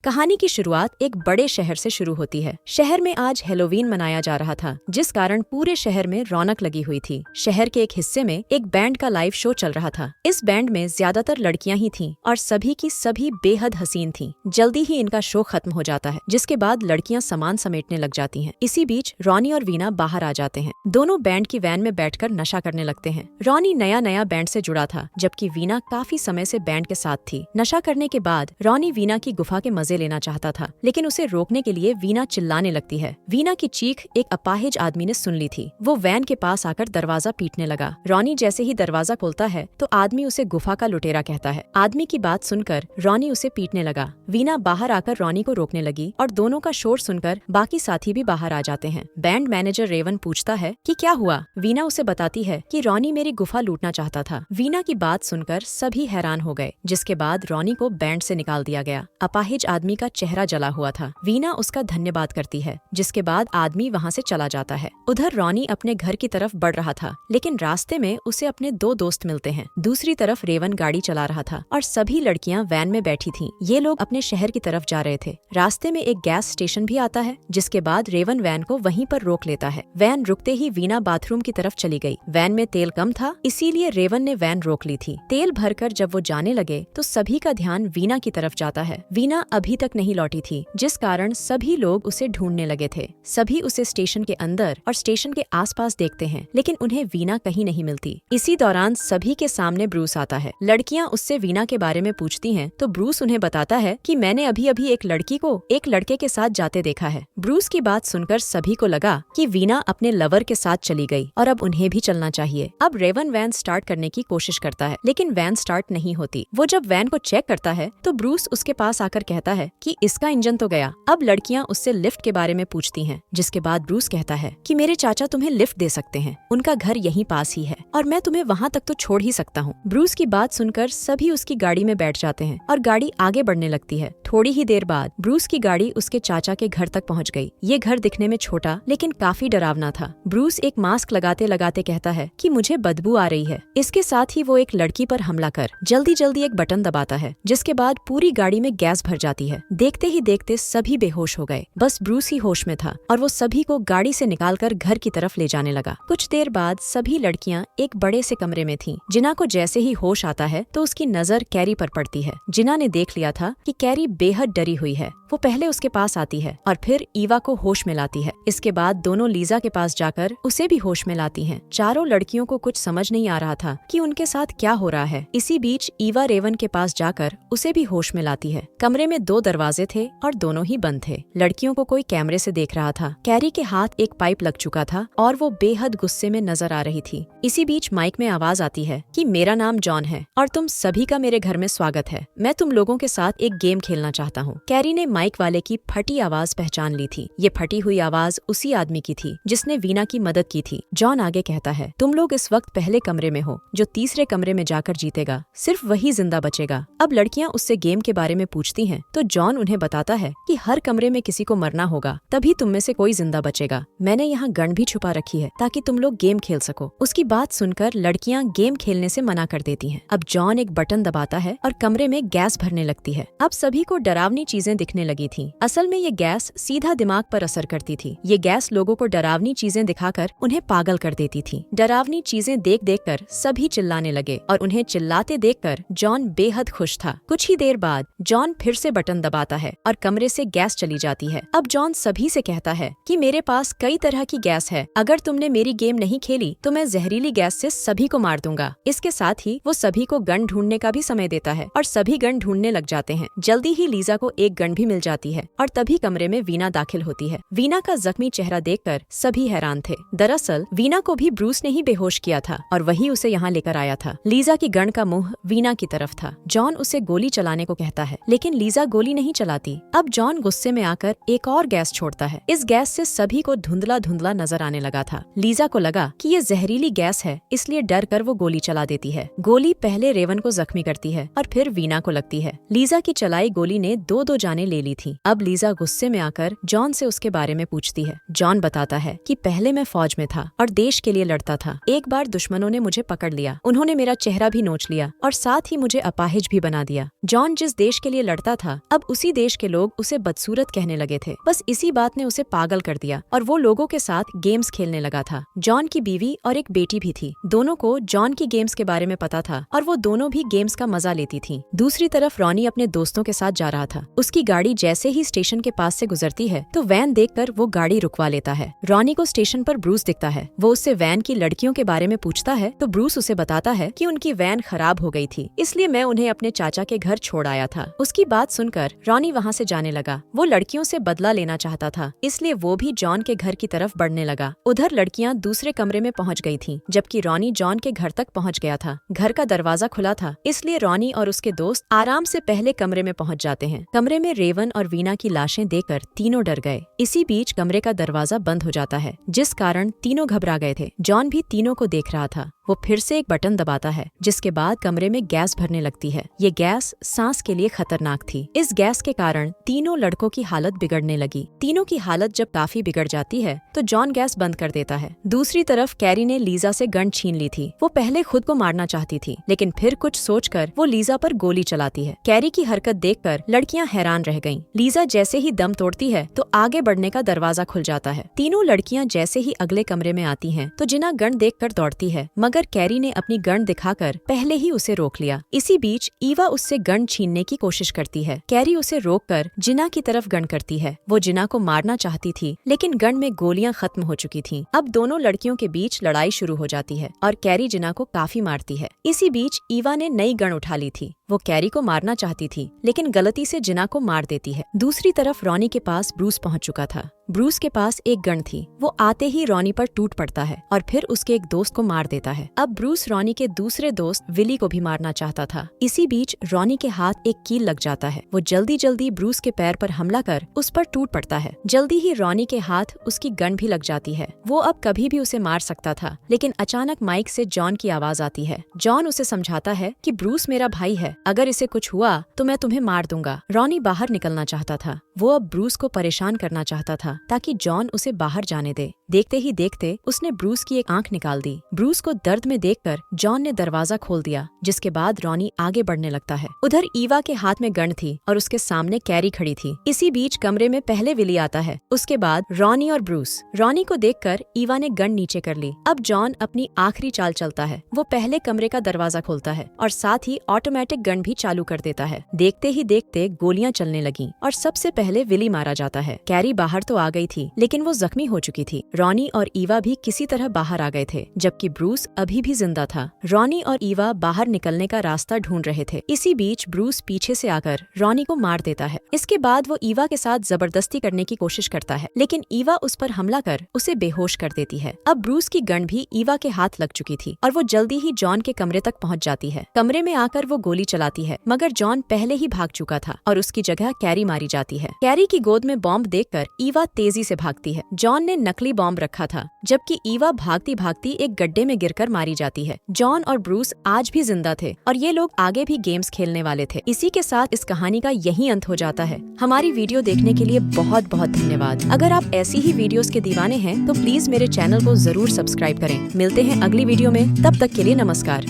कहानी की शुरुआत एक बड़े शहर से शुरू होती है। शहर में आज हैलोवीन मनाया जा रहा था, जिस कारण पूरे शहर में रौनक लगी हुई थी। शहर के एक हिस्से में एक बैंड का लाइव शो चल रहा था। इस बैंड में ज्यादातर लड़कियां ही थीं और सभी की सभी बेहद हसीन थीं। जल्दी ही इनका शो खत्म हो जाता है, जिसके बाद लड़कियां सामान समेटने लग जाती हैं। इसी बीच रॉनी और वीना बाहर आ जाते हैं। दोनों बैंड की वैन में बैठकर नशा करने लगते हैं। रॉनी नया बैंड से जुड़ा था, जबकि वीना काफी समय से बैंड के साथ थी। नशा करने के बाद रॉनी वीना की गुफा के मजे लेना चाहता था, लेकिन उसे रोकने के लिए वीना चिल्लाने लगती है। वीना की चीख एक अपाहिज आदमी ने सुन ली थी। वो वैन के पास आकर दरवाजा पीटने लगा। रॉनी जैसे ही दरवाजा खोलता है तो आदमी उसे गुफा का लुटेरा कहता है। आदमी की बात सुनकर रॉनी उसे पीटने लगा। वीना बाहर आकर रॉनी को रोकने लगी और दोनों का शोर सुनकर बाकी साथी भी बाहर आ जाते हैं। बैंड मैनेजर रेवन पूछता है कि क्या हुआ। वीना उसे बताती है कि रॉनी मेरी गुफा लूटना चाहता था। वीना की बात सुनकर सभी हैरान हो गए, जिसके बाद रॉनी को बैंड से निकाल दिया गया। अपाहिज आदमी का चेहरा जला हुआ था। वीना उसका धन्यवाद करती है, जिसके बाद आदमी वहाँ से चला जाता है। उधर रॉनी अपने घर की तरफ बढ़ रहा था, लेकिन रास्ते में उसे अपने दो दोस्त मिलते हैं। दूसरी तरफ रेवन गाड़ी चला रहा था और सभी लड़कियां वैन में बैठी थीं। ये लोग अपने शहर की तरफ जा रहे थे। रास्ते में एक गैस स्टेशन भी आता है, जिसके बाद रेवन वैन को वहीं पर रोक लेता है। वैन रुकते ही वीना बाथरूम की तरफ चली गई। वैन में तेल कम था, इसीलिए रेवन ने वैन रोक ली थी। तेल भरकर जब वो जाने लगे तो सभी का ध्यान वीना की तरफ जाता है। वीना अभी तक नहीं लौटी थी, जिस कारण सभी लोग उसे ढूंढने लगे थे। सभी उसे स्टेशन के अंदर और स्टेशन के आसपास देखते हैं, लेकिन उन्हें वीना कहीं नहीं मिलती। इसी दौरान सभी के सामने ब्रूस आता है। लड़कियां उससे वीना के बारे में पूछती हैं, तो ब्रूस उन्हें बताता है कि मैंने अभी एक लड़की को एक लड़के के साथ जाते देखा है। ब्रूस की बात सुनकर सभी को लगा कि वीना अपने लवर के साथ चली गई और अब उन्हें भी चलना चाहिए। अब रेवन वैन स्टार्ट करने की कोशिश करता है, लेकिन वैन स्टार्ट नहीं होती। वो जब वैन को चेक करता है तो ब्रूस उसके पास आकर कहता है कि इसका इंजन तो गया। अब लड़कियां उससे लिफ्ट के बारे में पूछती हैं, जिसके बाद ब्रूस कहता है कि मेरे चाचा तुम्हें लिफ्ट दे सकते हैं, उनका घर यहीं पास ही है और मैं तुम्हें वहाँ तक तो छोड़ ही सकता हूँ। ब्रूस की बात सुनकर सभी उसकी गाड़ी में बैठ जाते हैं और गाड़ी आगे बढ़ने लगती है। थोड़ी ही देर बाद ब्रूस की गाड़ी उसके चाचा के घर तक पहुँच गई। ये घर दिखने में छोटा लेकिन काफी डरावना था। ब्रूस एक मास्क लगाते लगाते कहता है कि मुझे बदबू आ रही है। इसके साथ ही वो एक लड़की पर हमला कर जल्दी एक बटन दबाता है, जिसके बाद पूरी गाड़ी में गैस भर जाती है। देखते ही देखते सभी बेहोश हो गए। बस ब्रूस ही होश में था और वो सभी को गाड़ी से निकालकर घर की तरफ ले जाने लगा। कुछ देर बाद सभी लड़कियां एक बड़े से कमरे में थीं। जिना को जैसे ही होश आता है तो उसकी नजर कैरी पर पड़ती है। जिना ने देख लिया था कि कैरी बेहद डरी हुई है। वो पहले उसके पास आती है और फिर ईवा को होश में लाती है। इसके बाद दोनों लीजा के पास जाकर उसे भी होश में लाती हैं। चारों लड़कियों को कुछ समझ नहीं आ रहा था कि उनके साथ क्या हो रहा है। इसी बीच ईवा रेवन के पास जाकर उसे भी होश में लाती है। कमरे में दो दरवाजे थे और दोनों ही बंद थे। लड़कियों को कोई कैमरे से देख रहा था। कैरी के हाथ एक पाइप लग चुका था और वो बेहद गुस्से में नजर आ रही थी। इसी बीच माइक में आवाज आती है कि मेरा नाम जॉन है और तुम सभी का मेरे घर में स्वागत है। मैं तुम लोगों के साथ एक गेम खेलना चाहता हूँ। कैरी ने माइक वाले की फटी आवाज पहचान ली थी। ये फटी हुई आवाज उसी आदमी की थी जिसने वीना की मदद की थी। जॉन आगे कहता है, तुम लोग इस वक्त पहले कमरे में हो। जो तीसरे कमरे में जाकर जीतेगा सिर्फ वही जिंदा बचेगा। अब लड़कियां उससे गेम के बारे में पूछती हैं, तो जॉन उन्हें बताता है कि हर कमरे में किसी को मरना होगा, तभी तुम में से कोई जिंदा बचेगा। मैंने यहाँ गन भी छुपा रखी है ताकि तुम लोग गेम खेल सको। उसकी बात सुनकर लड़कियां गेम खेलने से मना कर देती हैं। अब जॉन एक बटन दबाता है और कमरे में गैस भरने लगती है। अब सभी को डरावनी चीजें दिखने लगी थी। असल में ये गैस सीधा दिमाग पर असर करती थी। ये गैस लोगों को डरावनी चीजें दिखाकर उन्हें पागल कर देती थी। डरावनी चीजें देख देख कर सभी चिल्लाने लगे और उन्हें चिल्लाते देखकर जॉन बेहद खुश था। कुछ ही देर बाद जॉन फिर से बटन दबाता है और कमरे से गैस चली जाती है। अब जॉन सभी से कहता है कि मेरे पास कई तरह की गैस है। अगर तुमने मेरी गेम नहीं खेली तो मैं जहरीली गैस से सभी को मार दूंगा। इसके साथ ही वो सभी को गन ढूंढने का भी समय देता है और सभी गन ढूंढने लग जाते हैं। जल्दी ही लीजा को एक गन भी मिल जाती है और तभी कमरे में वीना दाखिल होती है। वीना का जख्मी चेहरा देखकर सभी हैरान थे। दरअसल वीना को भी ब्रूस ने ही बेहोश किया था और वही उसे यहाँ लेकर आया था। लीजा की गन का मुंह वीना की तरफ था। जॉन उसे गोली चलाने को कहता है, लेकिन लीजा गोली नहीं चलाती। अब जॉन गुस्से में आकर एक और गैस छोड़ता है। इस गैस से सभी को धुंधला धुंधला नजर आने लगा था। लीजा को लगा कि ये जहरीली गैस है, इसलिए डर कर वो गोली चला देती है। गोली पहले रेवन को जख्मी करती है और फिर वीना को लगती है। लीजा की चलाई गोली ने दो जाने ले ली थी। अब लीजा गुस्से में आकर जॉन से उसके बारे में पूछती है। जॉन बताता है कि पहले मैं फौज में था और देश के लिए लड़ता था। एक बार दुश्मनों ने मुझे पकड़ लिया, उन्होंने मेरा चेहरा भी नोच लिया और साथ ही मुझे अपाहिज भी बना दिया। जॉन जिस देश के लिए लड़ता था अब अब उसी देश के लोग उसे बदसूरत कहने लगे थे। बस इसी बात ने उसे पागल कर दिया और वो लोगों के साथ गेम्स खेलने लगा था। जॉन की बीवी और एक बेटी भी थी। दोनों को जॉन की गेम्स के बारे में पता था और वो दोनों भी गेम्स का मजा लेती थी। दूसरी तरफ रॉनी अपने दोस्तों के साथ जा रहा था। उसकी गाड़ी जैसे ही स्टेशन के पास से गुजरती है तो वैन देखकर वो गाड़ी रुकवा लेता है। रॉनी को स्टेशन पर ब्रूस दिखता है। वो उससे वैन की लड़कियों के बारे में पूछता है तो ब्रूस उसे बताता है कि उनकी वैन खराब हो गई थी, इसलिए मैं उन्हें अपने चाचा के घर छोड़ आया था। उसकी बात सुनकर रॉनी वहाँ से जाने लगा। वो लड़कियों से बदला लेना चाहता था, इसलिए वो भी जॉन के घर की तरफ बढ़ने लगा। उधर लड़कियाँ दूसरे कमरे में पहुँच गई थीं, जबकि रॉनी जॉन के घर तक पहुँच गया था। घर का दरवाजा खुला था, इसलिए रॉनी और उसके दोस्त आराम से पहले कमरे में पहुँच जाते हैं। कमरे में रेवन और वीना की लाशें देखकर तीनों डर गए। इसी बीच कमरे का दरवाजा बंद हो जाता है, जिस कारण तीनों घबरा गए थे। जॉन भी तीनों को देख रहा था। वो फिर से एक बटन दबाता है, जिसके बाद कमरे में गैस भरने लगती है। ये गैस सांस के लिए खतरनाक थी। इस गैस के कारण तीनों लड़कों की हालत बिगड़ने लगी। तीनों की हालत जब काफी बिगड़ जाती है तो जॉन गैस बंद कर देता है। दूसरी तरफ कैरी ने लीजा से गन छीन ली थी। वो पहले खुद को मारना चाहती थी, लेकिन फिर कुछ सोचकर वो लीजा पर गोली चलाती है। कैरी की हरकत देखकर लड़कियां हैरान रह गईं। लीजा जैसे ही दम तोड़ती है तो आगे बढ़ने का दरवाजा खुल जाता है। तीनों लड़कियां जैसे ही अगले कमरे में आती हैं तो जिना गन देखकर दौड़ती है, मगर कैरी ने अपनी गन दिखाकर पहले ही उसे रोक लिया। इसी बीच ईवा उससे गन छीनने की कोशिश करती है। कैरी उसे रोककर जिना की तरफ गन करती है। वो जिना को मारना चाहती थी, लेकिन गन में गोलियां खत्म हो चुकी थीं। अब दोनों लड़कियों के बीच लड़ाई शुरू हो जाती है और कैरी जिना को काफी मारती है। इसी बीच ईवा ने नई गन उठा ली थी। वो कैरी को मारना चाहती थी, लेकिन गलती से जिना को मार देती है। दूसरी तरफ रॉनी के पास ब्रूस पहुंच चुका था। ब्रूस के पास एक गन थी। वो आते ही रॉनी पर टूट पड़ता है और फिर उसके एक दोस्त को मार देता है। अब ब्रूस रॉनी के दूसरे दोस्त विली को भी मारना चाहता था। इसी बीच रॉनी के हाथ एक कील लग जाता है। वो जल्दी जल्दी ब्रूस के पैर पर हमला कर उस पर टूट पड़ता है। जल्दी ही रॉनी के हाथ उसकी गन भी लग जाती है। वो अब कभी भी उसे मार सकता था, लेकिन अचानक माइक से जॉन की आवाज आती है। जॉन उसे समझाता है कि ब्रूस मेरा भाई है, अगर इसे कुछ हुआ तो मैं तुम्हें मार दूंगा। रॉनी बाहर निकलना चाहता था। वो अब ब्रूस को परेशान करना चाहता था ताकि जॉन उसे बाहर जाने दे। देखते ही देखते उसने ब्रूस की एक आंख निकाल दी। ब्रूस को दर्द में देखकर जॉन ने दरवाजा खोल दिया, जिसके बाद रॉनी आगे बढ़ने लगता है। उधर ईवा के हाथ में गन थी और उसके सामने कैरी खड़ी थी। इसी बीच कमरे में पहले विली आता है, उसके बाद रॉनी और ब्रूस। रॉनी को देखकर ईवा ने गन नीचे कर ली। अब जॉन अपनी आखिरी चाल चलता है। वो पहले कमरे का दरवाजा खोलता है और साथ ही ऑटोमेटिक गन भी चालू कर देता है। देखते ही देखते गोलियां चलने लगीं और सबसे पहले विली मारा जाता है। कैरी बाहर तो आ गई थी, लेकिन वो जख्मी हो चुकी थी। रॉनी और ईवा भी किसी तरह बाहर आ गए थे, जबकि ब्रूस अभी भी जिंदा था। रॉनी और ईवा बाहर निकलने का रास्ता ढूंढ रहे थे। इसी बीच ब्रूस पीछे से आकर रॉनी को मार देता है। इसके बाद वो ईवा के साथ जबरदस्ती करने की कोशिश करता है, लेकिन ईवा उस पर हमला कर उसे बेहोश कर देती है। अब ब्रूस की गन भी ईवा के हाथ लग चुकी थी और वो जल्दी ही जॉन के कमरे तक पहुंच जाती है। कमरे में आकर वो गोली चलाती है, मगर जॉन पहले ही भाग चुका था और उसकी जगह कैरी मारी जाती है। कैरी की गोद में बॉम्ब देखकर ईवा तेजी से भागती है। जॉन ने नकली बॉम्ब रखा था, जबकि ईवा भागती भागती एक गड्ढे में गिरकर मारी जाती है। जॉन और ब्रूस आज भी जिंदा थे और ये लोग आगे भी गेम्स खेलने वाले थे। इसी के साथ इस कहानी का यही अंत हो जाता है। हमारी वीडियो देखने के लिए बहुत बहुत धन्यवाद। अगर आप ऐसी ही वीडियोस के दीवाने हैं तो प्लीज मेरे चैनल को जरूर सब्सक्राइब करें। मिलते हैं अगली वीडियो में, तब तक के लिए नमस्कार।